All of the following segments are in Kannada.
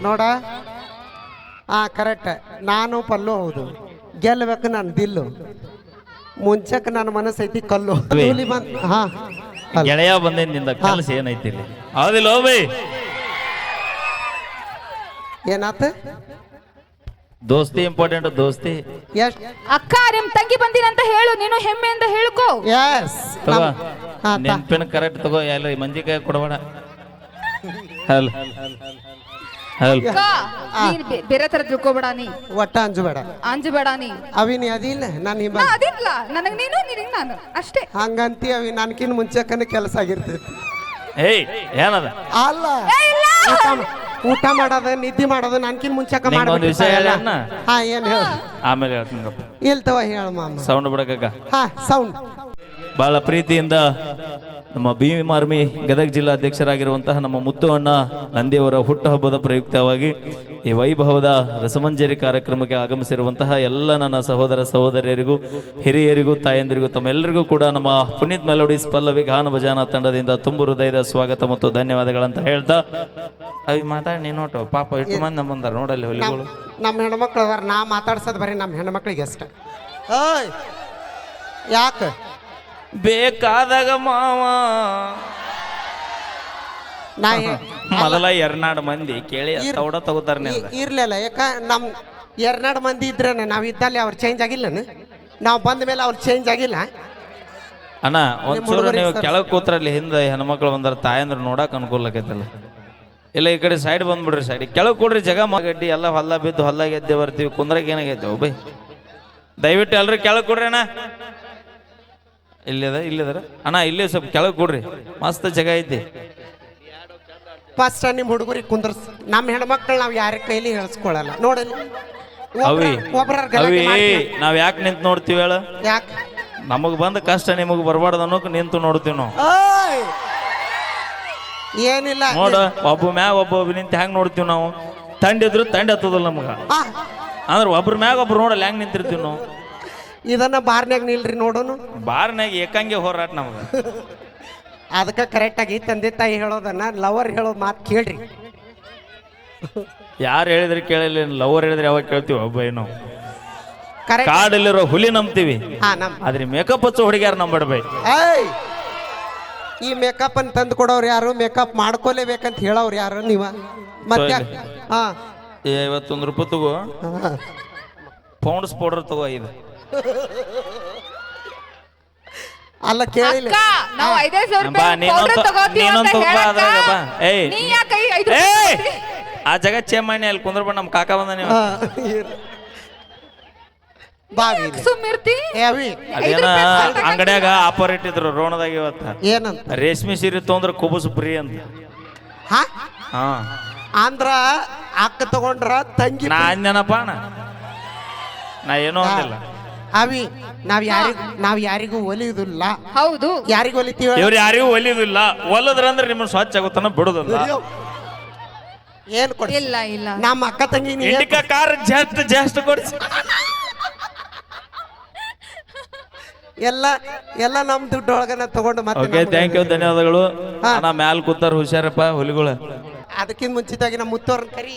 ನೋಡ ಕರೆಕ್ಟ್. ನಾನು ಪಲ್ಲು ಹೌದು, ಗೆಲ್ಲಬೇಕು ನನ್ನ ದಿಲ್ಲು, ಮುಂಚಕ್ಕೆ ನನ್ನ ಮನಸ್ಸೈತಿ ಕಲ್ಲು. ಗೆಳೆಯ ಬಂದಿಂದ ಕೆಲಸ ಏನೈತಿ ಇಲ್ಲಿ ಹೌದಿಲ್ಲ ಬೈ? ಏನಾತ? ದೋಸ್ತಿ ಇಂಪಾರ್ಟೆಂಟ್. ದೋಸ್ತಿ ಎಷ್ಟ್ ಅಕ್ಕ ನಿಮ್ ತಂಗಿ ಬಂದಿನಂತ ಹೇಳು, ನೀನು ಹೆಮ್ಮೆಯಿಂದ ಹೇಳ್ಕೋ. ಎಸ್ ತಗೋ ನೆನ್ಪಿನ ಕರೆಕ್ಟ್ ತಗೋ. ಎಲ್ಲ ಮಂದಿ ಕೈ ಕೊಡಬೇಡ. ಹಲ್ ಹಲ್ ಅಕ್ಕ, ನೀನ್ ಬೇರೆ ತರ ತಿಳ್ಕೊಬೇಡ, ನೀ ಒಟ್ಟ ಅಂಜಬೇಡ, ಅಂಜಬೇಡ. ನೀ ಅವಿನಿ ಅದಿಲ್ಲ ನಾನು ನಾ ಅದಿಲ್ಲ, ನನಗ್ ನೀನು ನಿನಗ್ ನಾನು ಅಷ್ಟೇ. ಹಂಗಂತಿ ಅವಿ ನನ್ಕಿನ್ ಮುಂಚೆಕನ ಕೆಲಸ ಆಗಿರ್ತೈತಿ. ಏಯ್ ಏನದ ಅಲ್ಲ, ಊಟ ಮಾಡೋದು ನಿದ್ದೆ ಮಾಡೋದು ನನ್ಕಿನ್ ಮುಂಚೆಕ ಒಂದು ಮಾಡ್ಬಿಟ್ಟು ವಿಷಯ ಹೇಳಣ್ಣ, ಹಾ ಏನ್ ಹೇಳ? ಆಮೇಲೆ ಹೇಳ್ತೀನಪ್ಪ. ಇಲ್ತವ ಹೇಳ ಮಾಮ. ಸೌಂಡ್ ಬಿಡಕ್ಕ. ಹಾ ಸೌಂಡ್. ಬಹಳ ಪ್ರೀತಿಯಿಂದ ನಮ್ಮ ಭೀಮಾರ್ಮಿ ಗದಗ ಜಿಲ್ಲಾ ಅಧ್ಯಕ್ಷರಾಗಿರುವಂತಹ ನಮ್ಮ ಮುತ್ತು ಅಣ್ಣ ನಂದಿಯವರ ಹುಟ್ಟುಹಬ್ಬದ ಪ್ರಯುಕ್ತವಾಗಿ ಈ ವೈಭವದ ರಸಮಂಜರಿ ಕಾರ್ಯಕ್ರಮಕ್ಕೆ ಆಗಮಿಸಿರುವಂತಹ ಎಲ್ಲ ನನ್ನ ಸಹೋದರ ಸಹೋದರಿಯರಿಗೂ ಹಿರಿಯರಿಗೂ ತಾಯಂದಿರಿಗೂ ತಮ್ಮೆಲ್ಲರಿಗೂ ಕೂಡ ನಮ್ಮ ಪುನೀತ್ ಮೆಲೋಡಿಸ್ ಪಲ್ಲವಿ ಗಾನ ಭಜನಾ ತಂಡದಿಂದ ತುಂಬು ಹೃದಯದ ಸ್ವಾಗತ ಮತ್ತು ಧನ್ಯವಾದಗಳಂತ ಹೇಳ್ತಾ ಅವಿ ಮಾತಾಡಿ ನೋಟು ಪಾಪ ಇಟ್ಟು ಮಂದಿ ನಮ್ಮಂದಾರ ನೋಡಲ್ಲಿ ಹೊಲಿಗಳು. ನಮ್ಮ ಹೆಣ್ಮಕ್ಳು ಅದಾರ, ನಾ ಮಾತಾಡ್ಸೋದು ಬರೀ ನಮ್ಮ ಹೆಣ್ಮಕ್ಳಿಗೆ ಅಷ್ಟ. ಓಯ್ ಯಾಕೆ ಬೇಕಾದಾಗ ಮಾವ ನಾ ಮೊದಲ ಎರನಾಡು ಮಂದಿ ಕೇಳಿ ತೌಡ ತಗೋತಾರ. ಇರ್ಲಿಲ್ಲ, ಯಾಕ ನಮ್ ಎರನಾಡು ಮಂದಿ ಇದ್ರೇನೆ ನಾವ್ ಇದ್ದಲ್ಲಿ ಅವ್ರು ಚೇಂಜ್ ಆಗಿಲ್ಲನ? ನಾವು ಬಂದ ಮೇಲೆ ಅವ್ರು ಚೇಂಜ್ ಆಗಿಲ್ಲ. ಅಣ್ಣ ಒಂಚೂರು ನೀವು ಕೆಳಗೆ ಕೂತ್ರಲ್ಲಿ ಹಿಂದೆ ಹೆಣ್ಮಕ್ಳು ಬಂದಾರ, ತಾಯಂದ್ರ ನೋಡಕ್ ಅನುಕೂಲಕೈತಲ್ಲ. ಇಲ್ಲ ಈ ಕಡೆ ಸೈಡ್ ಬಂದ್ಬಿಡ್ರಿ, ಸೈಡ್ ಕೆಳಗೆ ಕೊಡ್ರಿ. ಜಗ ಮಗಡ್ಡಿ ಎಲ್ಲ ಹೊಲ ಬಿದ್ದು ಹೊಲ ಗೆದ್ದೆ ಬರ್ತೀವಿ, ಕುಂದ್ರಕ್ಕೆ ಏನಾಗೈತೆ ಬೈ? ದಯವಿಟ್ಟು ಎಲ್ರು ಕೆಳಗೆ ಕೊಡ್ರಿ ಅಣ್ಣ. ಇಲ್ಲಿದಾರ ಅಣ್ಣ, ಇಲ್ಲಿ ಸ್ವಲ್ಪ ಕೆಳಗೆ ಕೊಡ್ರಿ, ಮಸ್ತ್ ಜಾಗ ಐತಿ. ಫಸ್ಟ್ ನಿಮ್ಮ ಹುಡುಗರಿಗೆ ಕುಂದ್ರಸ್. ನಮ್ಮ ಹೆಣ್ಮಕ್ಳು ನಾವ್ ಯಾರ ಕೈಲಿ ಹೇಳ್ಸ್ಕೊಳಲ್ಲ ನೋಡಲಿ. ಅವಿ ನಾವ್ ಯಾಕೆ ನಿಂತು ನೋಡ್ತೀವಿ ಹೇಳ? ಯಾಕೆ ನಮಗ್ ಬಂದ ಕಷ್ಟ ನಿಮಗ್ ಬರ್ಬಾರ್ದು ಅನ್ನೋಕ್ ನಿಂತು ನೋಡ್ತೀವಿ ನಾವು. ಏನಿಲ್ಲ ನೋಡ, ಒಬ್ಬ ಮ್ಯಾಗ ಒಬ್ಬ ನಿಂತು ಹೆಂಗ್ ನೋಡ್ತೀವಿ ನಾವು. ತಂಡಿದ್ರು ತಂಡಿ ಹತ್ತದಲ್ಲ ನಮಗ, ಅಂದ್ರೆ ಒಬ್ರ ಮ್ಯಾಗ ಒಬ್ರು ನೋಡಲ್ಲ ಹೆಂಗ್ ನಿಂತಿರ್ತೀವಿ ನಾವು. ಇದನ್ನ ಬಾರ್ನ್ಯಾಗ ನಿಲ್ರಿ ನೋಡೋನು. ಬಾರ್ನಾಗ ಏಕಂಗೆ ಹೋರಾಟ ನಮಗ. ಅದಕ್ಕೆ ಕರೆಕ್ಟಾಗಿ ತಂದೆ ತಾಯಿ ಹೇಳೋದನ್ನ ಲವರ್ ಹೇಳೋದು ಮಾತು ಕೇಳ್ರಿ. ಯಾರು ಹೇಳಿದ್ರೆ ಕೇಳಲಿ, ಲವರ್ ಹೇಳಿದ್ರೆ ಯಾವಾಗ ಕೇಳ್ತೀವಿ? ಒಬ್ಬ ಏನೋ ಕಾಡಲ್ಲಿರೋ ಹುಲಿ ನಂಬ್ತೀವಿ, ಆದ್ರೆ ಮೇಕಪ್ ಹಚ್ಚೋ ಹುಡುಗಿಯಾರು ನಂಬಡ್ಬೈ. ಈ ಮೇಕಪ್ ಅನ್ನು ತಂದು ಕೊಡೋರು ಯಾರು? ಮೇಕಪ್ ಮಾಡ್ಕೋಲೇಬೇಕಂತ ಹೇಳೋರು ಯಾರು? ನೀವ ಮತ್ತೆ ₹51 ತಗೋ, ಪೌಂಡ್ಸ್ ಪೌಡರ್ ತಗೋ 5. ಅಲ್ಲ ಕೇಳಿಲ್ಲ, ನಾವು 5,000 ರೂಪಾಯಿ ಪೌಡರ್ ತಗೋತೀವಿ ಅಂತ ಹೇಳಕ್ಕ ನೀ ಯಾಕೆ 5 ರೂಪಾಯಿ? ಆ ಜಗ ಚೇಮಣ್ಣಿ ಅಲ್ಲಿ ಕುಂದ್ರಬ, ನಮ್ಮ ಕಾಕ ಬಂದ. ನೀವು ಸುಮ್ಮಿರ್ತಿ. ಅದೇನ ಅಂಗಡ್ಯಾಗ ಆಫರ್ ಇಟ್ಟಿದ್ರು ರೋಣದಾಗ ಇವತ್ತ. ಏನಂತ? ರೇಷ್ಮೆ ಸೀರೆ ತೊಂದ್ರೆ ಕುಬುಸು ಫ್ರೀ ಅಂತ. ಹಾ ಅಂದ್ರ ಅಕ್ಕ ತಗೊಂಡ್ರ ತಂಗಿ ನಾ ಅಂಜನಪ್ಪ, ನಾ ಏನೋ ಅಂದಿಲ್ಲ. ಅವಿ ನಾವ್ ಯಾರಿಗೂ ಒಲಿಯುದಿಲ್ಲ. ಹೌದು, ಯಾರಿಗೂ ಒಲಿತೀವಿ? ಇವ್ರು ಯಾರಿಗೂ ಒಲಿಯುದಿಲ್ಲ. ಒಲ್ಲದ್ರಂದ್ರೆ ನಿಮ್ಮನ್ನ ಸ್ವಚ್ಛ ಆಗುತ್ತಾನ ಬಿಡುದಿಲ್ಲ. ಏನ್ ಕೊಡಿ? ಇಲ್ಲ ಇಲ್ಲ, ನಮ್ಮ ಅಕ್ಕ ತಂಗಿ ಇಂಡಿಕಾ ಕಾರ್ ಜಾಸ್ತಿ ಕೊಡಿಸಿ. ಎಲ್ಲ ನಮ್ ದುಡ್ಡು ಒಳಗನ ತಗೊಂಡು ಮತ್ತೆ. ಥ್ಯಾಂಕ್ ಯು, ಧನ್ಯವಾದಗಳು. ನಾ ಮ್ಯಾಲ ಕೂತಾರ ಹುಷಾರಪ್ಪ ಹುಲಿಗಳು. ಅದಕ್ಕಿಂತ ಮುಂಚಿತವಾಗಿ ನಮ್ಮ ಮುತ್ತವ್ರನ್ನ ಕರಿ.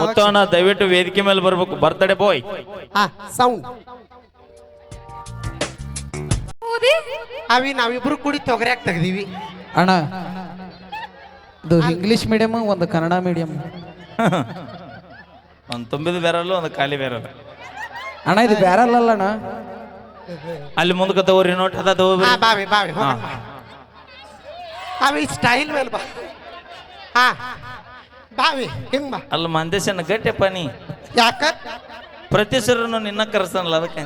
ಮುತ್ತವಣ್ಣ ದಯವಿಟ್ಟು ವೇದಿಕೆ ಮೇಲೆ ಬರ್ಬೇಕು. ಬರ್ತಡೆ ಬಾಯ್. ಸೌಂಡ್. ಅವಿ ನಾವಿಬ್ರು ಕೂಡಿ ತೊಗರ್ಯಾಕ ತೆಗ್ದೀವಿ ಅಣ್ಣ. ಇದು ಇಂಗ್ಲಿಷ್ ಮೀಡಿಯಂ, ಒಂದು ಕನ್ನಡ ಮೀಡಿಯಂ. ಒಂದು ತುಂಬಿದ ಬೇರಲ್ಲ, ಒಂದು ಖಾಲಿ ಬೇರಲ್ಲ. ಅಣ್ಣ ಇದು ಬೇರಲ್ಲ ಅಣ್ಣ. ಅಲ್ಲಿ ಮುಂದಕ್ಕೆ ತಗೋರಿ, ನೋಟ್ ಅದ ತಗೋರಿ. ಬಾವಿ ಅವಿ ಸ್ಟೈಲ್ ಮೇಲೆ ಬಾ. ಬಾವಿ ಹಿಂಗ್ ಬಾ. ಅಲ್ಲ ಮಂದೇಶನ ಗಟ್ಟಿಯಪ್ಪ ನೀ. ಯಾಕ? ಪ್ರತಿ ಸರನು ನಿನ್ನ ಕರೆಸಲ್ಲ, ಅದಕ್ಕೆ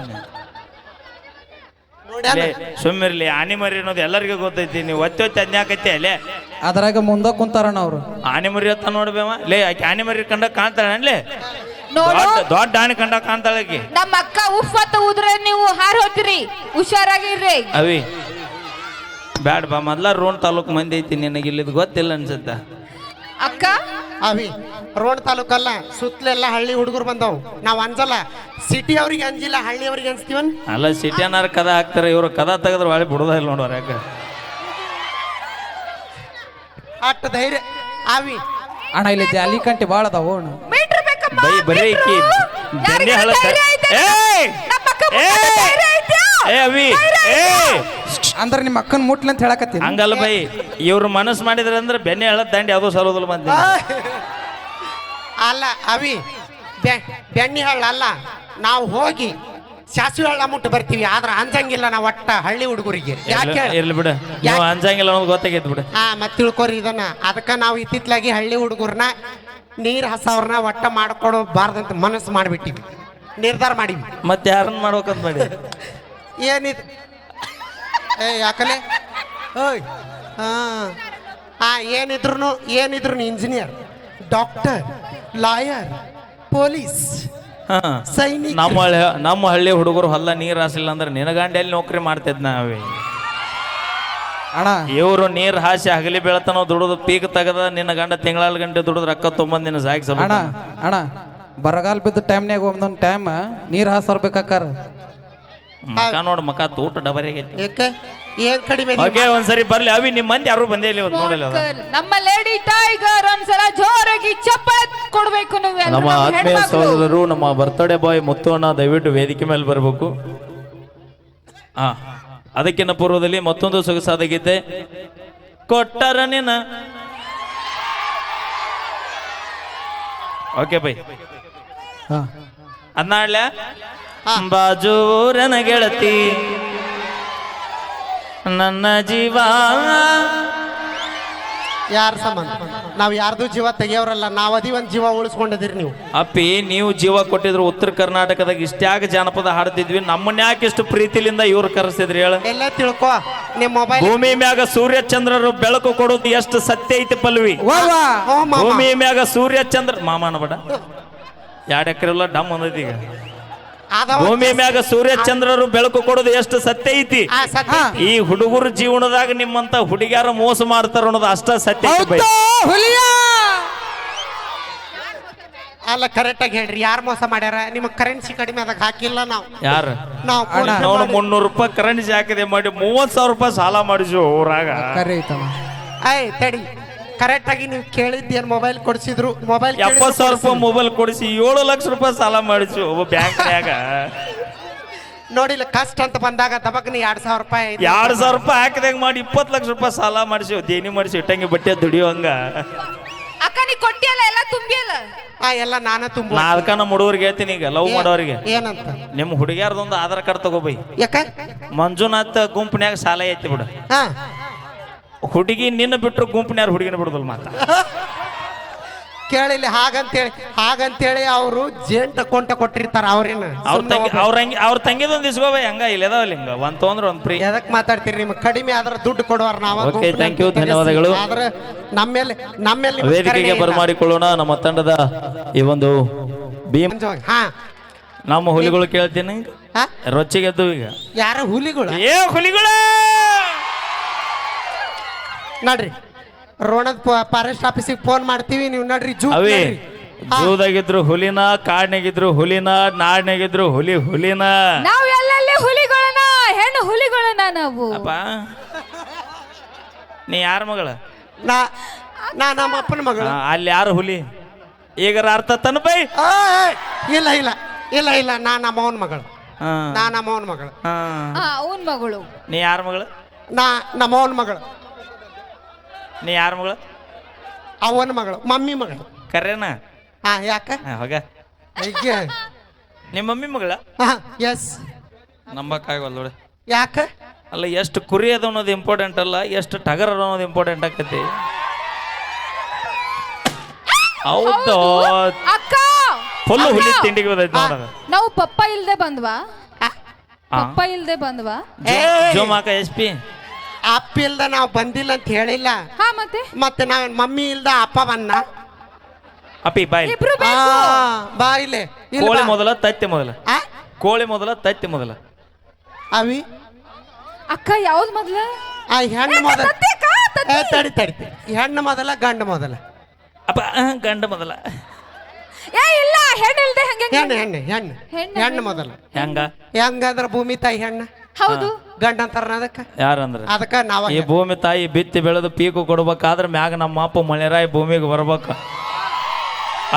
ಸುಮ್ಮಿರ್ಲಿ. ಆನಿ ಮರಿ ಅನ್ನೋದು ಎಲ್ಲರಿಗೂ ಗೊತ್ತೈತಿ. ನೀವು ಒತ್ತಿ ಅದ್ನ್ಯಾಕೈತಿ ಅಲ್ಲೇ ಅದ್ರಾಗ ಮುಂದೆ ಕುಂತಾರಣ್ಣ ಅವ್ರು. ಆನಿ ಮರಿ ಹತ್ತ ನೋಡ್ಬೇವ ಲೇ. ಆಕೆ ಆನಿ ಮರಿ ಕಂಡ ಕಾಣ್ತಾಳೆ ಅಲ್ಲೇ, ದೊಡ್ಡ ಆನೆ ಕಂಡ ಕಾಣ್ತಾಳೆ ಆಕಿ. ನಮ್ಮ ಅಕ್ಕ ಉಫ್ಫತ್ತ ಉದ್ರೆ ನೀವು ಹಾರ್ ಹೋಗ್ತೀರಿ, ಹುಷಾರಾಗಿರ್ರಿ. ಅವಿ ಬ್ಯಾಡ ಬಾ, ಮೊದ್ಲ ರೋಣ ತಾಲೂಕು ಮಂದಿ ಐತಿ, ನಿನಗೆ ಇಲ್ಲಿದ್ ಗೊತ್ತಿಲ್ಲ ಅನ್ಸುತ್ತ. ಅಕ್ಕ ಅವಿ ರೋಣ ತಾಲೂಕಲ್ಲ, ಸುತ್ತಲೆಲ್ಲ ಹಳ್ಳಿ ಹುಡುಗರು ಬಂದವು. ನಾವ್ ಅಂಜಲ್ಲ, ಸಿಟಿ ಅವ್ರಿಗೆ ಅಂಜಿಲ್ಲ, ಹಳ್ಳಿ ಅವ್ರಿಗೆ ಅನ್ಸ್ತೀವನ್. ಅಲ್ಲ ಸಿಟಿ ಅನ್ನಾರ ಕದ ಹಾಕ್ತಾರೆ, ಇವ್ರು ಕದ ತೆಗೆದ್ರೆ ಒಳ್ಳೆ ಬಿಡೋದ ಇಲ್ಲ ನೋಡೋರು. ಯಾಕ ಅಷ್ಟು ಧೈರ್ಯ ಅವಿ ಅಣ್ಣ ಇಲ್ಲಿ ಜಾಲಿ ಕಂಟಿ ಭಾಳ ಅದಾವ ಅಣ್ಣ. ಮೀಟರ್ ಬೇಕಮ್ಮ ಬೈ ಬರೀ ಈಕಿ ಬೆಣ್ಣೆ ಹಳತ್ತ ಏ ಅವಿ ಏ ಅಂದ್ರೆ ನಿಮ್ಮ ಅಕ್ಕನ ಮುಟ್ಲಿ ಅಂತ ಹೇಳಕತ್ತೀನಿ. ಹಂಗಲ್ಲ ಬೈ, ಇವ್ರು ಮನಸ್ಸು ಮಾಡಿದ್ರೆ ಅಂದ್ರೆ ಬೆಣ್ಣೆ ಹಳತ್ ದಂಡಿ ಯಾವುದೋ ಸರೋದಿಲ್ಲ ಬಂದ. ಅಲ್ಲ ಅವಿ, ಬೆಣ್ಣೆ ಹಳ್ಳ ಅಲ್ಲ, ನಾವು ಹೋಗಿ ಸಾಸಿವೆ ಹಳ್ಳ ಮುಟ್ಟು ಬರ್ತೀವಿ. ಆದ್ರೆ ಅಂಜಂಗಿಲ್ಲ ನಾವು ಒಟ್ಟ ಹಳ್ಳಿ ಹುಡುಗರಿಗೆ. ಯಾಕೆ ಇರ್ಲಿ ಬಿಡ, ನೀವು ಅಂಜಂಗಿಲ್ಲ ಅನ್ನೋದು ಗೊತ್ತಾಗೈತೆ ಬಿಡ. ಮತ್ತೆ ತಿಳ್ಕೊರಿ ಇದನ್ನ. ಅದಕ್ಕೆ ನಾವು ಇತ್ತಿತ್ಲಾಗಿ ಹಳ್ಳಿ ಹುಡುಗರ್ನ ನೀರ್ ಹಸವ್ರನ್ನ ಒಟ್ಟ ಮಾಡ್ಕೊಡಬಾರ್ದಂತ ಮನಸ್ಸು ಮಾಡಿಬಿಟ್ಟಿವಿ, ನಿರ್ಧಾರ ಮಾಡಿವಿ. ಮತ್ತೆ ಯಾರನ್ನ ಮಾಡ್ಬೇಕಂತ ಮಾಡಿ ಏನಿದು ಯಾಕಲೆ ಓಯ್ ಏನಿದ್ರು ಇಂಜಿನಿಯರ್, ಡಾಕ್ಟರ್, ಲಾಯರ್, ಪೊಲೀಸ್, ಸೈನಿಕ. ನಮ್ಮ ಹಳ್ಳಿ ಹುಡುಗರು ಹೊಲ ನೀರ್ ಹಾಸಿಲ್ಲ ಅಂದ್ರೆ ನಿನಗಂಡೆಯಲ್ಲಿ ನೌಕರಿ ಮಾಡ್ತಿದ್ ನಾವೇ. ಅಣ್ಣ ಇವರು ನೀರ್ ಹಾಸಿ ಹಗಲಿ ಬೆಳತನ ದುಡಿದು ಪೀಕ್ ತೆಗದ ನಿನ್ನ ಗಂಡ ತಿಂಗಳ ಗಂಟೆ ದುಡಿದು ರೊಕ್ಕ ತೊಂಬಂದ್ ನಿನ್ನ ಸಾಕಿ ಅಣ್ಣ ಅಣ್ಣ ಬರಗಾಲ ಬಿದ್ದ ಟೈಮ್ನಾಗ ಒಂದೊಂದು ಟೈಮ್ ನೀರು ಹಾಸರ್ಬೇಕಾಕಾರ ಮಕ ನೋಡ್ ಮಕ ತೂಟ ಡಬರಿಗೈತಿ. ಏಕೆ ಏನ್ ಕಡಿಮೆ? ಓಕೆ ಒಂದ್ಸರಿ ಬರ್ಲಿ ಅವಿ, ನಿಮ್ಮ ಮಂದಿ ಯಾರು ಬಂದೇ ಇಲ್ಲ ಇವತ್ತು ನೋಡಲ್ಲ. ನಮ್ಮ ಲೇಡಿ ಟೈಗರ್ ಒಂದ್ಸಲ ಜೋರಾಗಿ ಚಪ್ಪಾಳೆ ಕೊಡ್ಬೇಕು ನೀವು. ನಮ್ಮ ಆತ್ಮೀಯ ಸಹೋದರರು, ನಮ್ಮ ಬರ್ತ್ಡೇ ಬಾಯ್ ಮುತ್ತುವಣ್ಣ ದಯವಿಟ್ಟು ವೇದಿಕೆ ಮೇಲೆ ಬರಬೇಕು. ಅದಕ್ಕಿಂತ ಪೂರ್ವದಲ್ಲಿ ಮತ್ತೊಂದು ಸೊಗಸಾದ ಗೀತೆ ಕೊಟ್ಟರ ನಿನ್ನ. ಓಕೆ ಬೈ, ಅದ್ನಾಡ್ಲ ಬಾಜೂರನ ಗೆಳತಿ ನನ್ನ ಜೀವ. ಯಾರ ಸಂಬಂಧ? ನಾವ್ ಯಾರ್ದು ಜೀವ ತೆಗಿಯೋರಲ್ಲ, ನಾವ್ ಅದಿ ಒಂದ್ ಜೀವ ಉಳಿಸ್ಕೊಂಡಿದಿರಿ ನೀವು. ಅಪ್ಪಿ, ನೀವು ಜೀವ ಕೊಟ್ಟಿದ್ರು ಉತ್ತರ ಕರ್ನಾಟಕದಾಗ ಇಷ್ಟ್ಯಾಗ ಜಾನಪದ ಹಾಡ್ತಿದ್ವಿ, ನಮ್ಮನ್ನ ಯಾಕೆ ಇಷ್ಟು ಪ್ರೀತಿಲಿಂದ ಇವ್ರು ಕರೆಸಿದ್ರಿ ಹೇಳ? ಎಲ್ಲ ತಿಳ್ಕೊ, ನಿಮ್ ಮೊಬೈಲ್. ಭೂಮಿ ಮ್ಯಾಗ ಸೂರ್ಯ ಚಂದ್ರರು ಬೆಳಕು ಕೊಡೋದು ಎಷ್ಟು ಸತ್ಯ ಐತಿ ಪಲ್ವಿ. ಭೂಮಿ ಮ್ಯಾಗ ಸೂರ್ಯ ಚಂದ್ರ ಮಾಮನ ಬಡ 2 ಎಕರೆ ಇಲ್ಲ ಡಮ್ ಅಂದೈತಿ ಈಗ. ಭೂಮಿ ಮ್ಯಾಗ ಸೂರ್ಯ ಚಂದ್ರರು ಬೆಳಕು ಕೊಡೋದು ಎಷ್ಟು ಸತ್ಯ ಐತಿ. ಈ ಹುಡುಗರ ಜೀವನದಾಗ ನಿಮ್ಮಂತ ಹುಡುಗ್ಯಾರ ಮೋಸ ಮಾಡ್ತಾರ ಅನ್ನೋದು ಅಷ್ಟ ಸತ್ಯ ಐತಿ. ಅಲ್ಲ ಕರೆಕ್ಟ್ ಆಗಿ ಹೇಳ್ರಿ, ಯಾರು ಮೋಸ ಮಾಡ್ಯಾರ? ನಿಮಗ್ ಕರೆನ್ಸಿ ಕಡಿಮೆ ಅದಕ್ಕೆ ಹಾಕಿಲ್ಲ ನಾವು. ಯಾರು? ನಾವು ನಾವು 300 ರೂಪಾಯಿ ಕರೆನ್ಸಿ ಹಾಕಿದೆ ಮಾಡಿ 30,000 ರೂಪಾಯಿ ಸಾಲ ಮಾಡಿದ್ವಿ ಊರಾಗ. ತಡಿ, ಕರೆಕ್ಟ್ ಆಗಿ ನೀವು ಕೇಳಿದ್ದೇನು? ಮೊಬೈಲ್ ಕೊಡಿಸಿದ್ರು, ಮೊಬೈಲ್ 70,000 ರೂಪಾಯಿ ಮೊಬೈಲ್ ಕೊಡಿಸಿ 7 ಲಕ್ಷ ರೂಪಾಯಿ ಸಾಲ ಮಾಡಿದ್ವಿ ಒಬ್ಬ ಬ್ಯಾಂಕ್ನ್ಯಾಗ. ನೋಡಿಲ್ಲ, ಕಷ್ಟ ಅಂತ ಬಂದಾಗ ದಬಕ್ನ 2,000 ರೂಪಾಯಿ 2,000 ರೂಪಾಯಿ ಹಾಕಿದಾಗ ಮಾಡಿ 20 ಲಕ್ಷ ರೂಪಾಯಿ ಸಾಲ ಮಾಡಿಸಿ ದೇನಿ ಮಾಡಿಸಿ ಇಟ್ಟಂಗೆ ಬಟ್ಟೆ ದುಡಿಯೋಂಗ. ಅಕ್ಕ ನೀ ಕೊಟ್ಟಿಯಲ್ಲ, ಎಲ್ಲ ತುಂಬಿಯಲ್ಲ. ಎಲ್ಲ ನಾನ ತುಂಬ. ನಾ ಅದಕ್ಕ ನಮ್ಮ ಹುಡುಗರಿಗೆ ಹೇಳ್ತೀನಿ, ಈಗ ಲವ್ ಮಾಡೋರಿಗೆ ಏನಂತ, ನಿಮ್ಮ ಹುಡುಗಿಯಾರ್ದೊಂದು ಆಧಾರ್ ಕಾರ್ಡ್ ತಗೋಬೈ. ಯಾಕ? ಮಂಜುನಾಥ್ ಗುಂಪಿನ್ಯಾಗ ಸಾಲ ಐತಿ ಬಿಡು. ಹುಡುಗಿ ನಿನ್ನ ಬಿಟ್ರು ಗುಂಪಿನ್ಯಾರ ಹುಡುಗಿನ ಬಿಡುದಲ್ ಮಾತ ಕೇಳಿಲ್ಲ. ಹಾಗಂತೇಳಿ ಅವರು ಜೇನ್ ತಕೊಂಟ ಕೊಟ್ಟಿರ್ತಾರ. ಅವ್ರೇನು ಅವ್ರ ತಂಗಿದೊಂದು ಇಸ್ಕೋಬೈ. ಹಂಗ ಇಲ್ಲದಾವಲ್ಲ ಹಿಂಗ ಒಂದ್ ತೊಂದ್ರೆ ಒಂದ್ ಫ್ರೀ. ಎದಕ್ ಮಾತಾಡ್ತೀರಿ? ನಿಮ್ಗೆ ಕಡಿಮೆ ಆದ್ರೆ ದುಡ್ಡು ಕೊಡುವಾರ ನಾವು. ಓಕೆ, ಥ್ಯಾಂಕ್ ಯು, ಧನ್ಯವಾದಗಳು. ಆದ್ರೆ ನಮ್ಮೇಲೆ ವೇದಿಕೆಗೆ ಬರಮಾಡಿಕೊಳ್ಳೋಣ ನಮ್ಮ ತಂಡದ ಈ ಒಂದು ಭೀಮ್. ನಮ್ಮ ಹುಲಿಗಳು ಕೇಳ್ತೀನಿ, ರೊಚ್ಚಿಗೆದ್ದು ಈಗ ಯಾರ ಹುಲಿಗಳು? ಹುಲಿಗಳು ನೋಡ್ರಿ, ರೋಣದ್ ಫಾರೆಸ್ಟ್ ಆಫೀಸಿಗೆ ಫೋನ್ ಮಾಡ್ತೀವಿ, ನೀವು ನೋಡ್ರಿ. ಜೂದಾಗಿದ್ರು ಹುಲಿನ, ಕಾಡ್ನಾಗಿದ್ರು ಹುಲಿನ, ನಾಡ್ನಾಗಿದ್ರು ಹುಲಿನ. ನಾವು ಎಲ್ಲೆಲ್ಲಿ ಹುಲಿಗಳನ್ನ, ಹೆಣ್ಣು ಹುಲಿಗಳನ್ನ ನಾವು. ಅಪ್ಪ, ನೀ ಯಾರ ಮಗಳ? ನಾ ನಮ್ಮ ಅಪ್ಪನ ಮಗಳು. ಅಲ್ಲಿ ಯಾರು ಹುಲಿ? ಈಗ ಅರ್ಥ ತನ್ನ ಬೈ. ಇಲ್ಲ ನಾ ನಮ್ಮ ಅವನ ಮಗಳು. ಅವನ್ ಮಗಳು. ನೀ ಯಾರ ಮಗಳು? ನಾ ನಮ್ಮ ಅವನ ಮಗಳು. ನೀ ಯಾರ ಮಗಳು? ಅವನ ಮಗಳು, ಮಮ್ಮಿ ಮಗಳು. ಕರೆನಾ? ಯಾಕ? ಹೋಗ, ನಿಮ್ಮ ಮಮ್ಮಿ ಮಗಳ? ಎಸ್. ನಂಬಕ್ಕಾಗಲ್ಲ ನೋಡಿ. ಯಾಕ? ಅಲ್ಲ, ಎಷ್ಟು ಕುರಿ ಅದ ಅನ್ನೋದು ಇಂಪಾರ್ಟೆಂಟ್ ಅಲ್ಲ, ಎಷ್ಟು ಟಗರ್ ಅದ ಅನ್ನೋದು ಇಂಪಾರ್ಟೆಂಟ್ ಆಕತಿ. ಹೌದು ಅಕ್ಕ, ಫುಲ್ ಹುಲಿ ತಿಂಡಿಗೆ ಬಂದೈತಿ ನೋಡ. ನಾವು ಪಪ್ಪ ಇಲ್ದೆ ಬಂದ್ವಾ? ಜೋಮಾಕ SP ಅಪ್ಪ ಇಲ್ದ ನಾವು ಬಂದಿಲ್ಲ ಅಂತ ಹೇಳಿಲ್ಲ. ಮತ್ತೆ ನಾವ್ ಮಮ್ಮಿ ಇಲ್ದ ಅಪ್ಪ ಬಂದ. ಅಪ್ಪಿ ಬಾಯ್. ಬಾ ಇಲ್ಲೇ. ಕೋಳಿ ಮೊದಲ ತತ್ತಿ ಮೊದಲ? ಕೋಳಿ ಮೊದಲ ತತ್ತಿ ಮೊದಲ? ಅವಿ ಅಕ್ಕ ಯಾವ್ದು ಮೊದಲ? ಹೆಣ್ಣು ಮೊದಲ. ತಡಿ, ಹೆಣ್ಣು ಮೊದಲ ಗಂಡ ಮೊದಲ? ಅಪ್ಪ, ಗಂಡ ಮೊದಲ. ಇಲ್ಲ, ಹೆಣ್ಣಿಲ್ದೆ ಹೆಣ್ಣು ಮೊದಲ. ಹೆಂಗಂದ್ರ ಭೂಮಿ ತಾಯಿ ಹೆಣ್ಣ. ಹೌದು, ಗಂಡ ಅಂತಾರ ಅದಕ್ಕ. ಯಾರಂದ್ರ ಅದಕ್ಕ ನಾವ ಈ ಭೂಮಿ ತಾಯಿ ಬಿತ್ತಿ ಬೆಳೆದು ಪೀಕು ಕೊಡ್ಬೇಕಾದ್ರೆ ಮ್ಯಾಗ ನಮ್ಮ ಅಪ್ಪ ಮಳೆರಾಯಿ ಭೂಮಿಗೆ ಬರ್ಬೇಕ.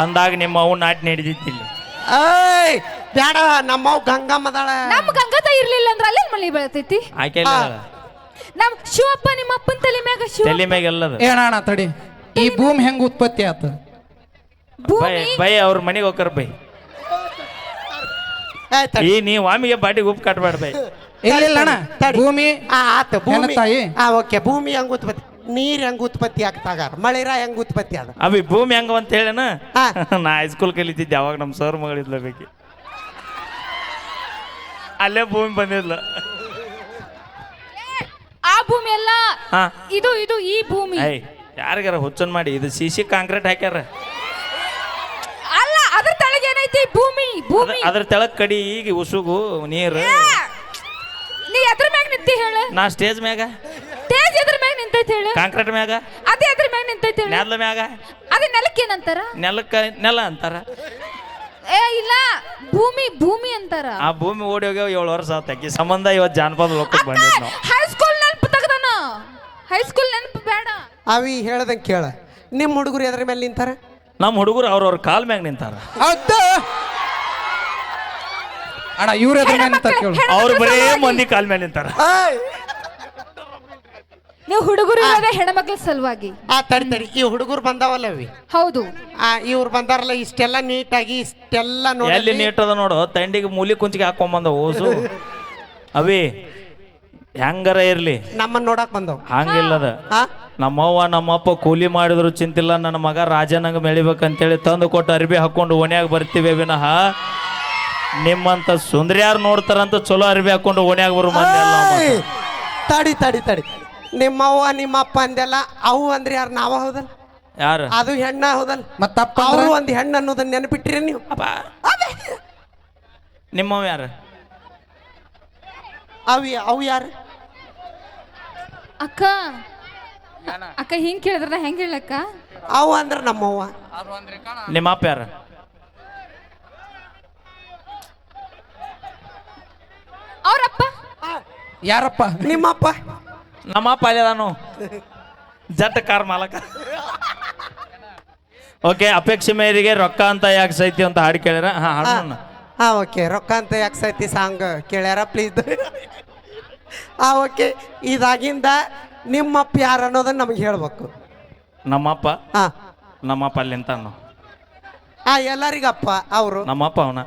ಅಂದಾಗ ನಿಮ್ಮ ಅವು ನಾಟಿ ನಡೆದಿತ್ತಿಲ್ಲ. ಏಯ್ ಬ್ಯಾಡ, ನಮ್ಮವ್ ಗಂಗಮ್ಮದಾಳ. ನಮ್ ಗಂಗತ ಇರ್ಲಿಲ್ಲ ಅಂದ್ರ ಅಲ್ಲೇ ಮಳಿ ಬೆಳತೈತಿ. ಆಕೆ ನಮ್ ಶಿವಪ್ಪ ನಿಮ್ಮ ಅಪ್ಪನ ತಲೆ ಮ್ಯಾಗ ಶಿವ ತಲೆ ಮ್ಯಾಗ ಎಲ್ಲದ. ಏನಣ್ಣ ತಡಿ, ಈ ಭೂಮಿ ಹೆಂಗ್ ಉತ್ಪತ್ತಿ ಆತ? ಬೈ ಬೈ ಅವ್ರ ಮನೆಗೆ ಹೋಗ್ತಾರ ಬೈ. ಏಯ್ ತಡಿ. ಈ ನೀ ವಾಮಿಗೆ ಬಾಟಿಗೆ ಉಪ್ಪು ಕಟ್ಬೇಡ ಬೈ. ಇಲ್ಲ ಅಣ್ಣ, ತಡಿ. ಭೂಮಿ ಆತ ಭೂಮಿ ತಾಯಿ. ಓಕೆ, ಭೂಮಿ ಹೆಂಗ್ ಉತ್ಪತ್ತಿ, ನೀರ್ ಹೆಂಗ್ ಉತ್ಪತ್ತಿ ಆಗ್ತಾಗಾರ, ಮಳೆರ ಹೆಂಗ್ ಉತ್ಪತ್ತಿ ಅದ ಅವಿ ಭೂಮಿ ಹೆಂಗ ಅಂತ ಹೇಳೇನ. ಹಾ. ನಾ ಹೈಸ್ಕೂಲ್ ಕಲಿತಿದ್ದೆ ಅವಾಗ ನಮ್ಮ ಸರ್ ಮಗಳಿದ್ಲ ಬೇಕಿ, ಅಲ್ಲೇ ಭೂಮಿ ಬಂದಿದ್ಲ. ಆ ಭೂಮಿ ಅಲ್ಲ, ಹಾ. ಇದು ಇದು ಈ ಭೂಮಿ ಏಯ್ ಯಾರಿಗಾರ ಹುಚ್ಚನ್ ಮಾಡಿ ಇದು ಸಿಸಿ ಕಾಂಕ್ರೀಟ್ ಹಾಕ್ಯಾರ. ಅಲ್ಲ, ಅದ್ರ ತಳಗೆ ಏನೈತಿ? ಭೂಮಿ ಭೂಮಿ. ಅದ್ರ ತೆಳಗ್ ಕಡಿ ಈಗ ಉಸುಗು ನೀರು. ನೀ ಎದ್ರ ಮ್ಯಾಗ ನಿಂತಿ ಹೇಳ? ನಾ ಸ್ಟೇಜ್ ಮ್ಯಾಗ, ತೇಜ್ ಎದ್ರ ಮ್ಯಾಗ ನಿಂತೈತಿ ಹೇಳ? ಕಾಂಕ್ರೀಟ್ ಮ್ಯಾಗ, ಅದೇ ಎದ್ರ ಮ್ಯಾಗ ನಿಂತೈತಿ ಹೇಳ? ನೆಲ ಮ್ಯಾಗ. ಅದೇ ನೆಲಕ್ಕೆ ಏನಂತಾರ? ನೆಲಕ್ಕ ನೆಲ ಅಂತಾರ. ಏ ಇಲ್ಲ, ಭೂಮಿ ಭೂಮಿ ಅಂತಾರ. ಆ ಭೂಮಿ ಓಡಿ ಹೋಗ್ಯಾವ 7 ವರ್ಷ ಆತಾಕಿ ಸಂಬಂಧ ಇವತ್ತು ಜಾನಪದ ಲೋಕಕ್ಕೆ ಬಂದಿದ್ ನಾವು. ಹೈಸ್ಕೂಲ್ ನೆನಪು ತೆಗ್ದಾನ. ಹೈಸ್ಕೂಲ್ ನೆನಪು ಬೇಡ. ಅವಿ ಹೇಳ್ದಂಗೆ ಕೇಳ, ನಿಮ್ಮ ಹುಡುಗರು ಎದ್ರ ಮೇಲೆ ನಿಂತಾರ? ನಮ್ಮ ಹುಡುಗರು ಅವ್ರವ್ರ ಕಾಲ್ ಮ್ಯಾಗ ನಿಂತಾರ. ಹೌದು ಅಣ್ಣ, ಇವ್ರ ಎದ್ರ ಮ್ಯಾಗ ನಿಂತಾರ ಕೇಳು. ಅವ್ರು ಬರೇ ಮಂದಿ ಕಾಲ್ ಮ್ಯಾಗ ನಿಂತಾರ. ನೀವು ಹುಡುಗರು ಇರೋದೇ ಹೆಣ್ಮಕ್ಳ ಸಲುವಾಗಿ. ತಡಿ ತಡಿ, ಈ ಹುಡುಗರು ಬಂದಾವಲ್ಲ ಅವಿ, ಹೌದು. ಇವ್ರು ಬಂದಾರಲ್ಲ, ಇಷ್ಟೆಲ್ಲ ನೀಟಾಗಿ ಇಷ್ಟೆಲ್ಲ ನೋಡಿ ಎಲ್ಲಿ ನೀಟ್ ಅದ ನೋಡು, ತಂಡಿಗೆ ಮೂಲಿ ಕುಂಚಿಗೆ ಹಾಕೊಂಬಂದ ಓಸು. ಅವಿ ಹೆಂಗಾರ ಇರ್ಲಿ ನಮ್ಮನ್ನ ನೋಡಕ್ ಬಂದವ್. ಹಂಗಿಲ್ಲದ. ನಮ್ಮವ್ವ ನಮ್ಮಪ್ಪ ಕೂಲಿ ಮಾಡಿದ್ರು ಚಿಂತಿಲ್ಲ, ನನ್ನ ಮಗ ರಾಜನಂಗ ಬೆಳಿಬೇಕಂತೇಳಿ ತಂದು ಕೊಟ್ಟು ಅರ್ಬಿ ಹಾಕೊಂಡು ಓಣ್ಯಾಗ ಬರ್ತೀವಿ ವಿನಃ ನಿಮ್ಮಂತ ಸುಂದರಿಯಾರು ನೋಡ್ತಾರಂತ ಚಲೋ ಅರ್ಬಿ ಹಾಕೊಂಡು ಓಣ್ಯಾಗ ಬರೋ ಮಂದಿ ಅಲ್ಲ. ತಡಿ ತಡಿ ತಡಿ, ನಿಮ್ಮವ್ವ ನಿಮ್ಮಪ್ಪ ಅಂದೆಲ್ಲ, ಅವು ಅಂದ್ರೆ ಯಾರು? ನಾವ ಹೌದಲ್ಲ? ಯಾರು? ಅದು ಹೆಣ್ಣ ಹೌದಲ್ಲ? ಮತ್ತಪ್ಪ ಅವರು ಒಂದು ಹೆಣ್ಣು ಅನ್ನೋದನ್ನ ನೆನಪಿಟ್ಟಿರಿ ನೀವು? ನಿಮ್ಮವ್ ಯಾರು? ಅವು ಯಾರು? ಅಕ್ಕ ಅಕ್ಕ ಹಿಂಗ್ ಕೇಳಿದ್ರ ಹೆಂಗ್ ಹೇಳಕ್ಕ? ಅವು ಅಂದ್ರೆ ನಮ್ಮವ್ವ. ನಿಮ್ಮ ಅಪ್ಪ ಯಾರು? ಅವ್ರಪ್ಪ ಯಾರಪ್ಪ? ನಿಮ್ಮಪ್ಪ? ನಮ್ಮಪ್ಪ ಅಲ್ಲೇದಾನು ಜಟ್ ಕಾರ್ ಮಾಲಕ. ಓಕೆ, ಅಪೇಕ್ಷೆ ಮೇರೆಗೆ ರೊಕ್ಕ ಅಂತ ಯಾಕೆ ಸೈತಿ ಅಂತ ಹಾಡು ಕೇಳ್ಯಾರ. ಹಾ ಹಾಡು. ಓಕೆ, ರೊಕ್ಕ ಅಂತ ಯಾಕೆ ಸೈತಿ ಸಾಂಗ್ ಕೇಳ್ಯಾರ ಪ್ಲೀಸ್. ಓಕೆ, ಇದಾಗಿಂದ ನಿಮ್ಮಪ್ಪ ಯಾರು ಅನ್ನೋದನ್ನ ನಮಗೆ ಹೇಳ್ಬೇಕು. ನಮ್ಮಪ್ಪ ಹಾ ನಮ್ಮಪ್ಪ ಅಲ್ಲಿ ನಿಂತಾನು. ಎಲ್ಲರಿಗಪ್ಪ ಅವರು ನಮ್ಮಪ್ಪ ಅವನ.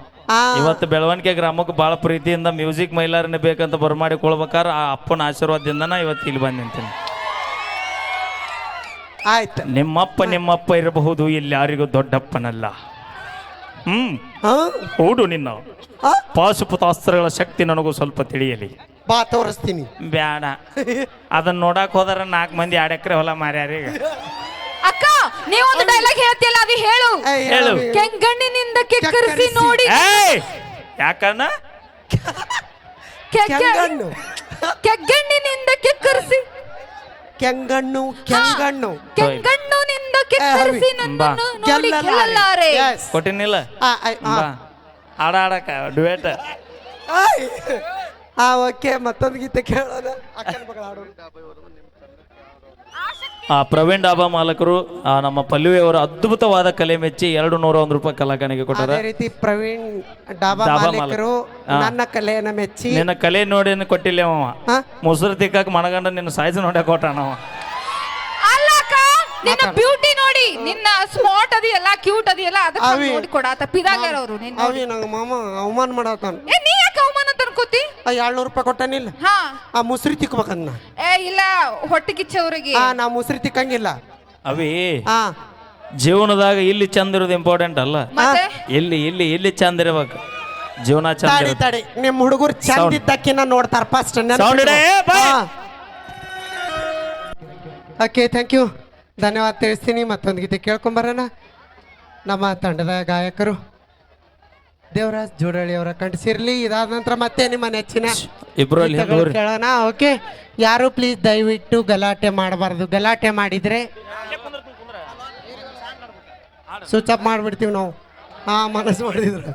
ಇವತ್ತು ಬೆಳವಣಿಗೆ ಗ್ರಾಮಕ್ಕೆ ಭಾಳ ಪ್ರೀತಿಯಿಂದ ಮ್ಯೂಸಿಕ್ ಮೈಲಾರನೇ ಬೇಕಂತ ಬರಮಾಡಿಕೊಳ್ಬೇಕಾದ್ರೆ ಆ ಅಪ್ಪನ ಆಶೀರ್ವಾದದಿಂದನ ಇವತ್ತು ಇಲ್ಲಿ ಬಂದು ನಿಂತೀನಿ. ಆಯ್ತು. ನಿಮ್ಮಪ್ಪ ಇರಬಹುದು, ಇಲ್ಲಿ ಯಾರಿಗೂ ದೊಡ್ಡಪ್ಪನಲ್ಲ. ಹೌದು, ನಿನ್ನ ಪಾಶುಪತಾಸ್ತ್ರಗಳ ಶಕ್ತಿ ನನಗೂ ಸ್ವಲ್ಪ ತಿಳಿಯಲಿ. ಬಾ ತೋರಿಸ್ತೀನಿ. ಬ್ಯಾಡ, ಅದನ್ನ ನೋಡಕ್ ಹೋದ್ರ 4 ಮಂದಿ 2 ಎಕರೆ ಹೊಲ ಮಾರ್ಯಾರೀಗ. ಅಕ್ಕ, ನೀವೊಂದು ಡೈಲಾಗ್ ಹೇಳ್ತಿಲ್ಲ, ಅದು ಹೇಳು. ಹೇಳು. ಕೆಂಗಣ್ಣಿನಿಂದ ಕೆಕ್ಕರಿಸಿ ನೋಡಿ. ಯಾಕಣ್ಣ? ಕೆಂಗಣ್ಣು ಕೆಗ್ಗಣ್ಣಿನಿಂದ ಕೆಕ್ಕರಿಸಿ. ಕೆಂಗಣ್ಣು ಕೆಂಗಣ್ಣಿನಿಂದ ಕೆಕ್ಕರಿಸಿ ನನ್ನನ್ನು ನೋಡಿ ಗೆಲ್ಲಲಾರೆ. ಕೊಟ್ಟಿನಿಲ್ಲ ಆಡಾಡಕ ಡುವೇಟ್. ಓಕೆ, ಮತ್ತೊಂದು ಗೀತೆ ಕೇಳೋಣ. ಪ್ರವೀಣ್ ಡಾಬಾ ಮಾಲಕರು ನಮ್ಮ ಪಲ್ಲವಿ ಅವರ ಅದ್ಭುತವಾದ ಕಲೆ ಮೆಚ್ಚಿ 201 ರೂಪಾಯಿ ಕಲಾಕಾಣಿಕೆ ಕೊಟ್ಟಾರ. ಅದೇ ರೀತಿ ಪ್ರವೀಣ್ ಡಾಬಾ ಮಾಲೀಕರು ನನ್ನ ಕಲೆಯನ್ನ ಮೆಚ್ಚಿ, ನಿನ್ನ ಕಲೆ ನೋಡಿ ಕೊಟ್ಟಿಲ್ಲ ಅವ. ಮೊಸರು ತಿಕ್ಕಾಕ ಮನಗಂಡ ನಿನ್ನ ಸೈಜ್ ನೋಡಕ್ ಕೊಟ್ಟಾನವ. ನಿನ್ನ ಬ್ಯೂಟಿ ನೋಡಿ, ನಿನ್ನ ಸ್ಮಾರ್ಟ್ ಅದೆಯಲ್ಲ, ಕ್ಯೂಟ್ ಅದೆಯಲ್ಲ, ಅದಕ್ಕೆ ನೋಡಿ ಕೊಡಾತ ಪಿದಾಗ್ಯಾರ ಅವರು. ನಂಗೆ ಮಾಮ ಅವಮಾನ ಮಾಡತ್ತಾನ. ನೀ ಯಾಕೆ ಅವಮಾನ ತನ್ಕೋತಿ? 200 ರೂಪಾಯಿ ಕೊಟ್ಟಾನಿಲ್ಲ. ಆ ಮುಸ್ರಿ ತಿಕ್ಬೇಕನ್ನ. ಇಲ್ಲ, ಹೊಟ್ಟಿಗಿಚ್ಚವ್ರಿಗೆ ನಾ ಮುಸ್ರಿ ತಿಕ್ಕಂಗಿಲ್ಲ. ಅವಿ ಜೀವನದಾಗ ಇಲ್ಲಿ ಚಂದ ಇರೋದು ಇಂಪಾರ್ಟೆಂಟ್ ಅಲ್ಲ, ಎಲ್ಲಿ ಇಲ್ಲಿ ಇಲ್ಲಿ ಚಂದ ಇರ್ಬೇಕು ಜೀವನ. ಚಂದ ತಡಿ, ನಿಮ್ಮ ಹುಡುಗರು ಚಂದ ಇದ್ದಕ್ಕಿನ್ನ ನೋಡ್ತಾರ ಫಸ್ಟ್. ಓಕೆ, ಥ್ಯಾಂಕ್ ಯು, ಧನ್ಯವಾದ ತಿಳಿಸ್ತೀನಿ. ಮತ್ತೊಂದು ಗೀತೆ ಕೇಳ್ಕೊಂಬರೋಣ. ನಮ್ಮ ತಂಡದ ಗಾಯಕರು ದೇವರಾಜ್ ಜೋಡಳ್ಳಿ ಅವರ ಕಂಠಸಿರ್ಲಿ. ಇದಾದ ನಂತರ ಮತ್ತೆ ನಿಮ್ಮ ನೆಚ್ಚಿನ ಕೇಳೋಣ. ಓಕೆ, ಯಾರು ಪ್ಲೀಸ್ ದಯವಿಟ್ಟು ಗಲಾಟೆ ಮಾಡಬಾರ್ದು. ಗಲಾಟೆ ಮಾಡಿದ್ರೆ ಸ್ವಿಚ್ ಆಫ್ ಮಾಡಿಬಿಡ್ತೀವಿ ನಾವು. ಮನಸ್ಸು ಮಾಡಿದ್ರು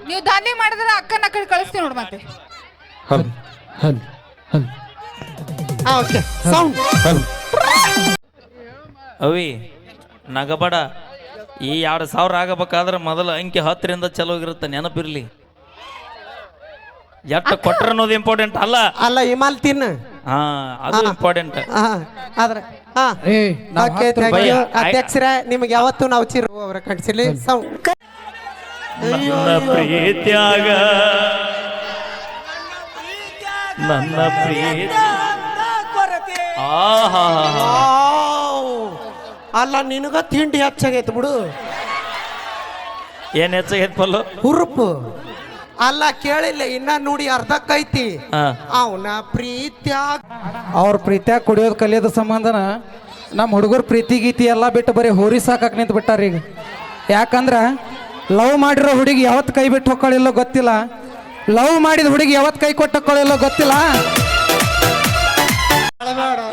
ನೀವು ದಾನ್ಯ ಮಾಡಿದ್ರೆ ಅಕ್ಕನ ಕಡೆ ಕಳಿಸ್ತೀವಿ ನೋಡಿ. ಮತ್ತೆ ಓಕೆ, ಸೌಂಡ್. ಅವಿ ನಗಬೇಡ, ಈ 2,000 ಆಗಬೇಕಾದ್ರೆ ಮೊದಲ ಅಂಕಿ 10ರಿಂದ ಚಲೋಗಿರುತ್ತೆ, ನೆನಪಿರ್ಲಿ. ಎಷ್ಟು ಕೊಟ್ರ ಅನ್ನೋದು ಇಂಪಾರ್ಟೆಂಟ್ ಅಲ್ಲ. ಅಲ್ಲ ಹಿಮಾಲ್ ತಿನ್ನು. ಹಾ, ಅದು ಇಂಪಾರ್ಟೆಂಟ್. ಆದ್ರೆ ಏ ನಾವ್ ಓಕೆ, ಹತ್ತು ಥ್ಯಾಂಕ್ ರೂಪಾಯಿ. ಯು ಅಧ್ಯಕ್ಷರೇ. ನಿಮ್ಗೆ ಯಾವತ್ತೂ ನಾವು ಚಿರು ಅವರ ಕಣ್ಸಿರ್ಲಿ. ನನ್ನ ಪ್ರೀತ್ಯಾಗ ನನ್ನ ಪ್ರೀತಿ ಆಹಾ ಅಲ್ಲ ನಿನಗ ತಿಂಡಿ ಹೆಚ್ಚಾಗೈತೆ ಬಿಡು. ಏನ್ ಹೆಚ್ಚಾಗೈತ್ ಪಲ್ಲು? ಹುರುಪು ಅಲ್ಲ ಕೇಳಿಲ್ಲ ಇನ್ನ ನೋಡಿ ಅರ್ಧಕ್ಕೈತಿ. ಹಾ. ಅವನ ಪ್ರೀತ್ಯಾಗ ಅವ್ರ ಪ್ರೀತಿಯಾಗ ಕುಡಿಯೋದು ಕಲಿಯೋದು ಸಂಬಂಧನ ನಮ್ಮ ಹುಡುಗರು ಪ್ರೀತಿ ಗೀತಿ ಎಲ್ಲ ಬಿಟ್ಟು ಬರೀ ಹೋರಿ ಸಾಕಾಕ್ ನಿಂತು ಬಿಟ್ಟಾರ ಈಗ. ಯಾಕಂದ್ರ ಲವ್ ಮಾಡಿರೋ ಹುಡುಗಿ ಯಾವತ್ತು ಕೈ ಬಿಟ್ಟು ಹೊಕ್ಕೊಳ್ಳಿಲ್ಲೋ ಗೊತ್ತಿಲ್ಲ, ಲವ್ ಮಾಡಿದ ಹುಡುಗಿ ಯಾವತ್ತು ಕೈ ಕೊಟ್ಟು ಹೊಕ್ಕೊಳ್ಳಿಲ್ಲೋ ಗೊತ್ತಿಲ್ಲ.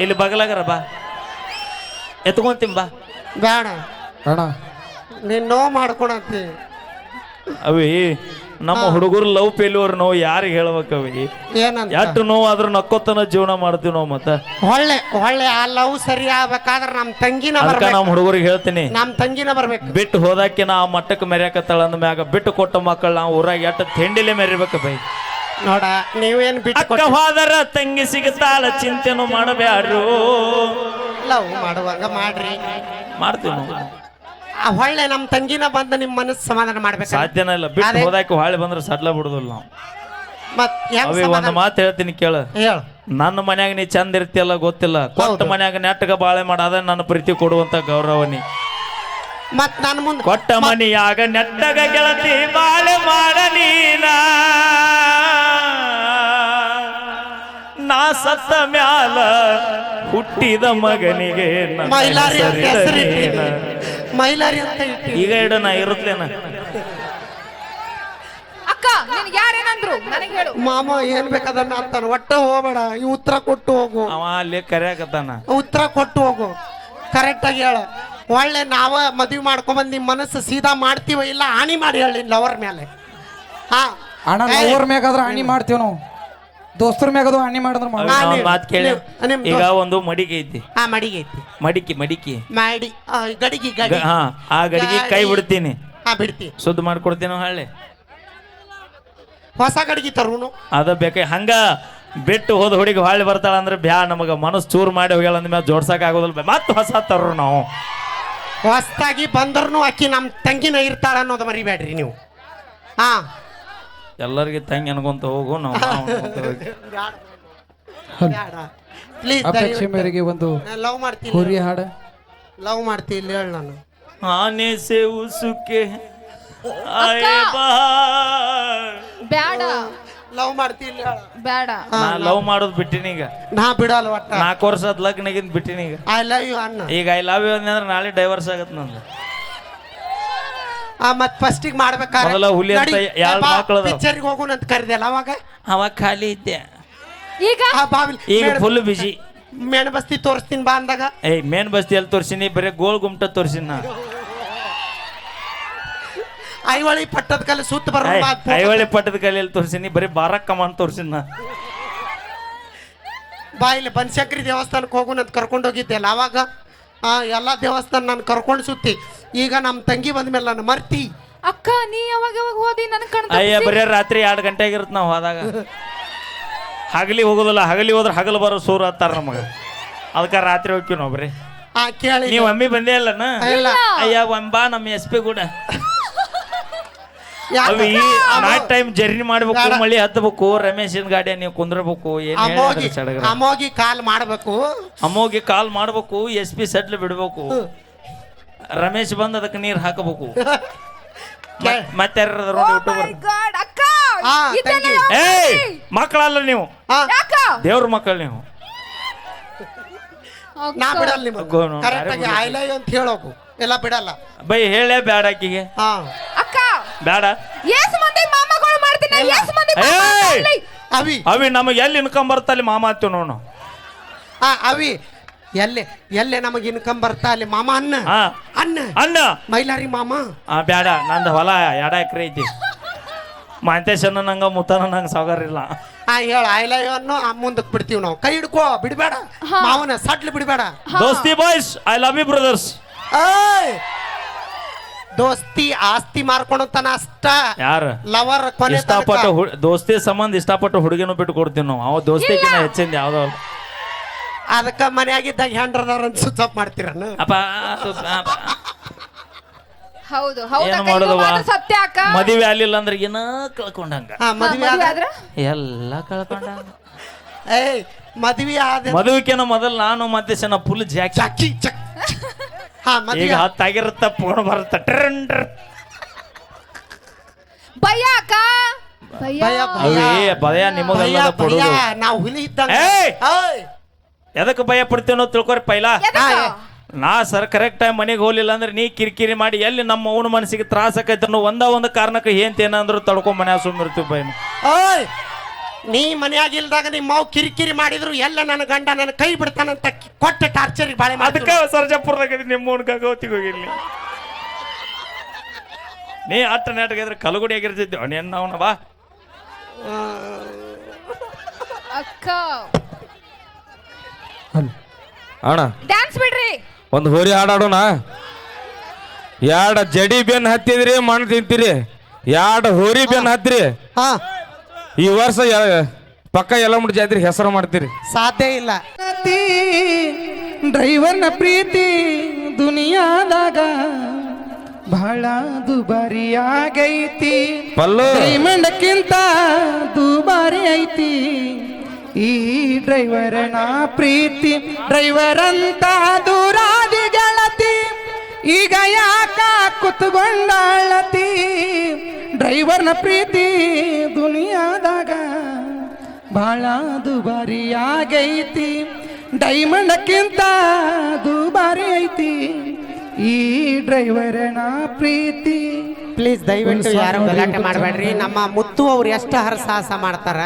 ಇಲ್ಲಿ ಬಗಲಾಗರ ಬಾ, ಎತ್ಕೊಂತೀನಿ ಬಾ. ಬೇಡ ಅಣ್ಣ ನೀನ್ ನೋವು ಮಾಡ್ಕೊಳಂತಿ. ಅವಿ ನಮ್ಮ ಹುಡುಗರು ಲವ್ ಫೇಲ್ಯೂರ್ ನೋವು ಯಾರಿಗೆ ಹೇಳ್ಬೇಕವಿ? ಏನಂತ ಎಷ್ಟು ನೋವು ಆದ್ರೂ ನಕ್ಕೋತನ ಜೀವನ ಮಾಡ್ತೀವಿ ನಾವು. ಮತ್ತೆ ಒಳ್ಳೆ ಆ ಲವ್ ಸರಿ ಆಗ್ಬೇಕಾದ್ರೆ ನಮ್ ತಂಗಿನ ಅದಕ್ಕ ಬರ್ಬೇಕು. ನಮ್ಮ ಹುಡುಗರಿಗೆ ಹೇಳ್ತೀನಿ, ನಮ್ ತಂಗಿನ ಬರ್ಬೇಕು. ಬಿಟ್ಟು ಹೋದಾಕಿನ ಆ ಮಟ್ಟಕ್ಕೆ ಮೆರ್ಯಾಕತ್ತಾಳ ಅಂದ ಮ್ಯಾಗ ಬಿಟ್ಟು ಕೊಟ್ಟ ಮಕ್ಕಳು ನಾವು ಊರಾಗ ಎಷ್ಟು ತಿಂಡಿಲೆ ಮೆರಿಬೇಕು ಬೈ. ನೋಡ ನೀವೇನ್ ಬಿಟ್ಟು ಅಕ್ಕ ಹೋದರ ತಂಗಿ ಸಿಗುತ್ತಾಳ, ಚಿಂತೆನು ಮಾಡಬ್ಯಾಡ್ರು. ಲವ್ ಮಾಡುವಾಗ ಮಾಡ್ರಿ. ಮಾಡ್ತೀವಿ ನಾವು. ಆ ಹೊಳ್ಳೆ ನಮ್ ತಂಗಿನ ಬಂದು ನಿಮ್ ಮನಸ್ಸು ಸಮಾಧಾನ ಮಾಡ್ಬೇಕು. ಸಾಧ್ಯನೇ ಇಲ್ಲ. ಬಿಟ್ಟು ಅದೇ. ಹೋದಾಕಿ ಹೊಳ್ಳಿ ಬಂದ್ರೆ ಸಡ್ಲ ಬಿಡುದಿಲ್ಲ ನಾವು. ಮತ್ ಹೆಂಗ್ ಅವಿ ಒಂದು ಸಮಾಧಾನ? ಮಾತು ಹೇಳ್ತೀನಿ ಕೇಳ. ಹೇಳು. ನನ್ನ ಮನ್ಯಾಗ ನೀ ಚಂದ ಇರ್ತಿಯಲ್ಲ ಗೊತ್ತಿಲ್ಲ, ಕೊಟ್ಟ ಹೌದು. ಮನ್ಯಾಗ ನೆಟ್ಟಗ ಬಾಳೆ ಮಾಡದ ನನ್ನ ಪ್ರೀತಿ ಕೊಡುವಂತ ಗೌರವನಿ. ಮತ್ ನನ್ ಮುಂದೆ ಕೊಟ್ಟ ಮನಿಯಾಗ ನೆಟ್ಟಗ ಗೆಳತಿ ಬಾಳೆ ಮಾಡ ನೀನ, ನಾ ಸತ್ತ ಮ್ಯಾಲ ಹುಟ್ಟಿದ ಮಗನಿಗೆ ನನ್ನ ಮೈಲಾರಿ ಅಂತ ಹೆಸರಿಡೀನ. ಮೈಲಾರಿ ಅಂತ ಇಟ್ಟಿ. ಈಗ ಇಡ ನಾ ಇರುತ್ತೇನ. ಅಕ್ಕ ನಿನ್ಗೆ ಯಾರೇನಂದ್ರು ನನಗೆ ಹೇಳು. ಮಾಮ ಏನ್ ಬೇಕಾದನ್ನ ಅಂತಾನ. ಒಟ್ಟ ಹೋಗ್ಬೇಡ, ಈ ಉತ್ತರ ಕೊಟ್ಟು ಹೋಗು. ಅವ ಅಲ್ಲಿ ಕರ್ಯಾಕತ್ತಾನ. ಉತ್ತರ ಕೊಟ್ಟು ಹೋಗು, ಕರೆಕ್ಟ್ ಆಗಿ ಹೇಳ. ಒಳ್ಳೆ ನಾವ ಮದ್ವಿ ಮಾಡ್ಕೊಂಬಂದ್ ನಿಮ್ ಮನಸ್ಸು ಸೀದಾ ಮಾಡ್ತೀವ ಇಲ್ಲ ಹಾನಿ ಮಾಡಿ ಹೇಳಿ ಲವರ್ ಮೇಲೆ. ಹಾ ಅಣ್ಣ ಅವ್ರ ಮ್ಯಾಗಾದ್ರ ಹಾನಿ ಮಾಡ್ತೀವಿ ನಾವು, ದೋಸ್ತರ ಮ್ಯಾಗದು ಹಾನಿ ಮಾಡಿದ್ರ ಅವಿ ಹಾ, ನಾವ್ ನೀವು- ಮಾತ್ ಕೇಳಿ. ನಿಮ್ ಈಗ ದೋಸ್ತ- ಒಂದು ಮಡಿಗೆ ಐತಿ, ಹಾ ಮಡಿಗೆ ಐತಿ. ಮಡಿಕೆ ಮಾಡಿ ಗಡಿಗೆ ಗಡಿ. ಹಾ, ಆ ಗಡಿಗೆ ಕೈ ಬಿಡ್ತೀನಿ, ಹಾ ಬಿಡ್ತಿ. ಶುದ್ಧ ಮಾಡ್ಕೊಡ್ತೀನಿ ಹಳ್ಳಿ. ಹೊಸ ಗಡಿಗೆ ತರುನು. ಅದ ಬೇಕ ಹಂಗ ಬಿಟ್ಟು ಹೋದ ಹುಡುಗಿ ಹೊಳ್ಳಿ ಬರ್ತಾಳ ಅಂದ್ರೆ ಬ್ಯಾ ನಮಗ ಮನಸ್ಸು ಚೂರು ಮಾಡಿ ಹೋಗ್ಯಾಳ ಅಂದ್ಮೇಲೆ ಜೋಡ್ಸಕ್ ಆಗೋದಿಲ್ಲ. ಮತ್ತೆ ಹೊಸ ತರ್ರು ನಾವು. ಹೊಸ್ತಾಗಿ ಬಂದ್ರೂ ಅಕ್ಕಿ ನಮ್ ತಂಗಿನ ಇರ್ತಾಳ ಅನ್ನೋದು ಮರಿಬೇಡ್ರಿ ನೀವು. ಹಾ ಎಲ್ಲರಿಗೆ ತಂಗಿ ಅನ್ಕೊಂತ ಹೋಗು ನಾವು. ಪ್ಲೀಸ್ ಅಪೇಕ್ಷೆ ಮೇರೆಗೆ ಒಂದು ಲವ್ ಮಾಡ್ತೀನಿ. ಹೋರಿ ಹಾಡ ಲವ್ ಮಾಡ್ತಿ ಇಲ್ಲಿ ಹೇಳ. ನಾನು ಆನೆ ಸೆ ಉಸುಕೆ ಆಯೆ ಬಾ. ಬ್ಯಾಡ ಲವ್ ಮಾಡ್ತಿ ಇಲ್ಲಿ ಹೇಳ. ಬ್ಯಾಡ. ನಾ ಲವ್ ಮಾಡೋದು ಬಿಟ್ಟಿನಿ ಈಗ. ನಾ ಬಿಡಲ್ಲ ಒಟ್ಟ. 4 ವರ್ಷದ ಲಗ್ನಾಗಿಂದ ಬಿಟ್ಟಿನಿ ಈಗ. ಐ ಲವ್ ಯು ಅಣ್ಣ. ಈಗ ಐ ಲವ್ ಯು ಅಂದ್ರೆ ನಾಳೆ ಡೈವರ್ಸ್ ಆಗತ್ ನಂದು. ಮತ್ ಫಸ್ಟಿಗೆ ಮಾಡ್ಬೇಕಾದ್ರೆ ಮೊದಲ ಹುಲಿ ಅಂತ ಎರಡು ಮಕ್ಳು ಅದಾವ. ಪಿಕ್ಚರ್ಗೆ ಹೋಗೋಣ ಅಂತ ಕರೆದಲ್ಲ ಅವಾಗ. ಅವಾಗ ಖಾಲಿ ಇದ್ದೆ, ಈಗ ಆ ಬಾವಿಲ್ ಈಗ ಫುಲ್ ಬಿಜಿ. ಮೇಣಬಸ್ತಿ ತೋರಿಸ್ತೀನಿ ಬಾ ಅಂದಾಗ ಏಯ್ ಮೇನ್ ಬಸ್ತಿ ಎಲ್ಲಿ ತೋರ್ಸಿನಿ, ಬರೀ ಗೋಲ್ ಗುಮ್ಟ ತೋರ್ಸಿನ ನಾ. ಐವಳಿ ಪಟ್ಟದ ಕಲ್ಲು ಸುತ್ತ ಬರೋ ಐವಳಿ ಪಟ್ಟದ ಕೈಯಲ್ಲಿ ತೋರ್ಸಿನಿ, ಬರೀ ಬಾರಕ್ ಕಮಾನ್ ತೋರ್ಸಿನ ನಾ. ಬಾ ಇಲ್ಲಿ ಬನಶಂಕರಿ ದೇವಸ್ಥಾನಕ್ಕೆ ಹೋಗೋಣ ಅಂತ ಕರ್ಕೊಂಡು ಹೋಗಿದ್ದೆಲ್ಲ ಅವಾಗ. ಎಲ್ಲ ದೇವಸ್ಥಾನ ನಾನು ಕರ್ಕೊಂಡು ಸುತ್ತಿ. ಈಗ ನಮ್ಮ ತಂಗಿ ಬಂದ್ಮೇಲೆ ನಾನು ಮರ್ತಿ. ಅಕ್ಕ ನೀ ಯಾವಾಗ ಹೋದಿ ನನ್ ಕಣ್ ಅಯ್ಯ ಬರೀ ರಾತ್ರಿ 2 ಗಂಟೆಗೆ ಇರುತ್ತೆ ನಾವು ಹೋದಾಗ. ಹಗಲಿ ಹೋಗೋದಿಲ್ಲ, ಹಗಲಿ ಹೋದ್ರೆ ಹಗಲು ಬರೋ ಸೂರ ಹತ್ತಾರ ನಮಗ. ಅದಕ್ಕೆ ರಾತ್ರಿ ಹೋಗ್ತೀವಿ ನಾವು ಬರೀ. ಕೇಳಿ ನೀವು ಅಮ್ಮಿ ಬಂದೇ ಅಲ್ಲನ? ಇಲ್ಲ. ಅಯ್ಯ ಬಾ ನಮ್ಮ SP ಕೂಡ ಯಾಕೆ? ಅವಿ ನೈಟ್ ಟೈಮ್ ಜರ್ನಿ ಮಾಡ್ಬೇಕು, ಮಳಿ ಹತ್ತಬೇಕು, ರಮೇಶನ್ ಗಾಡಿ ನೀವು ಕುಂದ್ರಬೇಕು. ಅಮ್ಮೋಗಿ ಏನ್ ಅಮ್ಮೋಗಿ ಕಾಲ್ ಮಾಡ್ಬೇಕು. ಅಮ್ಮೋಗಿ ಕಾಲ್ ಮಾಡ್ಬೇಕು, SP ಸಡ್ಲು ಬಿಡ್ಬೇಕು, ರಮೇಶ್ ಬಂದ್ ಅದಕ್ಕೆ ನೀರ್ ಹಾಕಬೇಕು. ಮತ್ತೆ ಯೂಟ್ಯೂಬರ್ ಗಾಡ್ ಅಕ್ಕ ಹಾ, ಇದೆಲ್ಲ ತಂಗಿ. ಯಾಕ್ ಏಯ್ ಮಾಡ್ತಿ? ಮಕ್ಕಳಲ್ಲ ನೀವು, ಯಾಕ ದೇವ್ರ ಮಕ್ಕಳು ನೀವು. ನಾ ಬಿಡಲ್ಲ ನಿಮಗೆ. ಗೋ- ಕರೆಕ್ಟ್ ಆಗಿ ಐ ಲವ್ ಯು ಅಂತ ಹೇಳೋಕು. ಎಲ್ಲ ಬಿಡಲ್ಲ. ಬೈ ಹೇಳೇ ಬ್ಯಾಡ ಆಕಿಗೆ. ಹಾ ಅಕ್ಕ ಬ್ಯಾಡ. ಎಸ್ ಮಂದಿ ಮಾಮಗಳು ಮಾಡ್ತೀನಿ, ಎಸ್ ಮಂದಿ ಮಾಮ ಏಯ್! ಮಾಡ್ಲಿ. ಅವಿ ಅವಿ ನಮಗೆ ಎಲ್ಲಿ ಇನ್ಕಮ್ ಬರ್ತಲ್ಲಿ ಮಾಮ ಹತ್ತೀವಿ ನೋಡು. ಅವಿ ಎಲ್ಲೇ ನಮಗೆ ಇನ್ಕಮ್ ಬರ್ತಾ ಅಲ್ಲಿ ಮಾಮ ಅನ್ನ ಹಾ ಅನ್ನ ಅಣ್ಣ ಮೈಲಾರಿ ಮಾಮ. ಬ್ಯಾಡ, ನಂದು ಹೊಲ 2 ಎಕರೆ ಐತಿ. ಮಾಂತೇಶನ ನಂಗ ಮುತ್ತನ ನಂಗೆ ಸಾವುಕಾರ ಇಲ್ಲ. ಹೇಳ ಐ ಲವ್ ಯು ಅನ್ನು ಮುಂದಕ್ಕೆ ಬಿಡ್ತೀವಿ ನಾವು. ಕೈ ಹಿಡ್ಕೋ, ಬಿಡಬೇಡ ಮಾವನ ಸಟ್ಲು ಬಿಡಬೇಡ. ದೋಸ್ತಿ boys, I love you brothers. ಏಯ್ ದೋಸ್ತಿ ಆಸ್ತಿ ಮಾರ್ಕೊಳತನ ಅಷ್ಟ ಯಾರ ಲವರ್ ಕೊನೆ ಇಷ್ಟಪಟ್ಟು ದೋಸ್ತಿ ಸಂಬಂಧ ಇಷ್ಟಪಟ್ಟು ಹುಡುಗಿನೂ ಬಿಟ್ಟು ಕೊಡ್ತೀವಿ ನಾವು. ಅವ ದೋಸ್ತಿಗಿನ್ನ ಹೆಚ್ಚಿಂದ ಯಾವ್ದೋ ಅದಕ್ಕ ಮನ್ಯಾಗಿದ್ದಾಗ ಹೆಂಡ್ರದಾರ ಅಂತ ಸ್ವಿಚ್ ಆಫ್ ಮಾಡ್ತೀರನ ಅಪ್ಪ. ಹೌದು ಹೌದು ಏನ್ ಅಕ್ಕ, ಇದು ಮಾಡೋದವ್ವ? ಮಾತ್ರ ಸತ್ಯ ಅಕ್ಕ. ಮದುವೆ ಆಗ್ಲಿಲ್ಲ ಅಂದ್ರೆ ಏನ ಕಳ್ಕೊಂಡಂಗ, ಮದ್ವೆ ಮದ್ವೆ ಆದ್ರ ಎಲ್ಲ ಕಳ್ಕೊಂಡಂಗ. ಏಯ್ ಮದ್ವೆ ಆದ ಮದುವೆಕಿನ ಮೊದಲು ನಾನು ಮತ್ತೆ ಸಣ್ಣ ಫುಲ್ ಜಾಕಿ ಚಕ್ಕಿ ಚಕ್ ಹಾ ಮದ್ವೆ ಈಗ 10 ಆಗಿರುತ್ತ ಫೋನ್ ಬರುತ್ತ ಭಯ ಅಕ್ಕ ಭಯ ಭಯ ಅವೇ ಭಯ ನಿಮಗೆಲ್ಲ ಭಯ ಕೊಡೋದು. ನಾವು ಹುಲಿ ಇದ್ದಂಗ ಏಯ್! ಏಯ್! ಎದಕ್ಕೆ ಭಯ ಪಡ್ತೀವಿ ಅನ್ನೋದು ತಿಳ್ಕೊರಿ ಪೈಲಾ. ಎದಕ್ಕ? ನಾ ಸರ್ ಕರೆಕ್ಟ್ ಟೈಮ್ ಮನೆಗೆ ಹೋಗ್ಲಿಲ್ಲ ಅಂದ್ರೆ ನೀ ಕಿರಿಕಿರಿ ಮಾಡಿ ಎಲ್ಲಿ ನಮ್ಮ ಅವನ ಮನಸ್ಸಿಗೆ ತ್ರಾಸ ಆಕೈತೆ ಅನ್ನೋ ಒಂದು ಕಾರಣಕ್ಕೆ ಏನೇನಂದ್ರು ತಡ್ಕೊಂಡ್ ಮನ್ಯಾಗ ಸುಮ್ಮಿರ್ತೀವಿ ಬೈನು. ಓಯ್ ನೀ ಮನ್ಯಾಗಿಲ್ದಾಗ ನಿಮ್ಮ ಮಾವು ಕಿರಿಕಿರಿ ಮಾಡಿದ್ರು ಎಲ್ಲ ನನ್ನ ಗಂಡ ನನ್ನ ಕೈ ಬಿಡ್ತಾನಂತ ಕೊಟ್ಟ ಟಾರ್ಚರ್ ಬಾಳೆ ಅದಕ್ಕೆ ಸರ್ಜಾಪುರದಾಗ ನಿಮ್ಮ ಅವನ ಗಂಗಾವತಿಗೆ ಹೋಗಿರ್ಲಿ. ನೀ ಅಟ್ಟ ನಾಟಕಿದ್ರೆ ಕಲಗುಡಿ ಆಗಿರ್ತಿದ್ದೆ ನೀನ್ ಅವನ ಬಾ. ಅಕ್ಕ ಅಣ್ಣ ಡ್ಯಾನ್ಸ್ ಬಿಡ್ರಿ. ಒಂದು ಹೋರಿ ಹಾಡಾಡೋಣ. ಎರಡು ಜಡಿ ಬೆನ್ ಹತ್ತಿದ್ರಿ ಮಣ್ಣು ತಿಂತೀರಿ, ಎರಡು ಹೋರಿ ಬೆನ್ ಹತ್ತಿರಿ. ಹಾ ಈ ವರ್ಷ ಪಕ್ಕ ಯಲ್ಲಮ್ಮಡಿ ಜಾತ್ರೆ ಹೆಸರು ಮಾಡ್ತೀರಿ. ಸಾಧ್ಯ ಇಲ್ಲ. ಡ್ರೈವರ್ನ ಪ್ರೀತಿ ದುನಿಯಾದಾಗ ಬಹಳ ದುಬಾರಿಯಾಗೈತಿ. ಪಲ್ಲು ಡೈಮಂಡ್ಕ್ಕಿಂತ ದುಬಾರಿ ಐತಿ ಈ ಡ್ರೈವರನ ಪ್ರೀತಿ. ಡ್ರೈವರ್ ಅಂತ ದೂರಾದಿ ಗೆಳತಿ, ಈಗ ಯಾಕ ಕುತ್ಕೊಂಡಾಳತಿ. ಡ್ರೈವರ್ನ ಪ್ರೀತಿ ದುನಿಯಾದಾಗ ಬಹಳ ದುಬಾರಿಯಾಗೈತಿ. ಡೈಮಂಡ್ಕ್ಕಿಂತ ದುಬಾರಿ ಐತಿ ಈ ಡ್ರೈವರನ ಪ್ರೀತಿ. ಪ್ಲೀಸ್ ದಯವಿಟ್ಟು ಯಾರು ಗಲಾಟೆ ಮಾಡಬೇಡ್ರಿ. ನಮ್ಮ ಮುತ್ತು ಅವ್ರು ಎಷ್ಟು ಹರಸಾಹಸ ಮಾಡ್ತಾರ.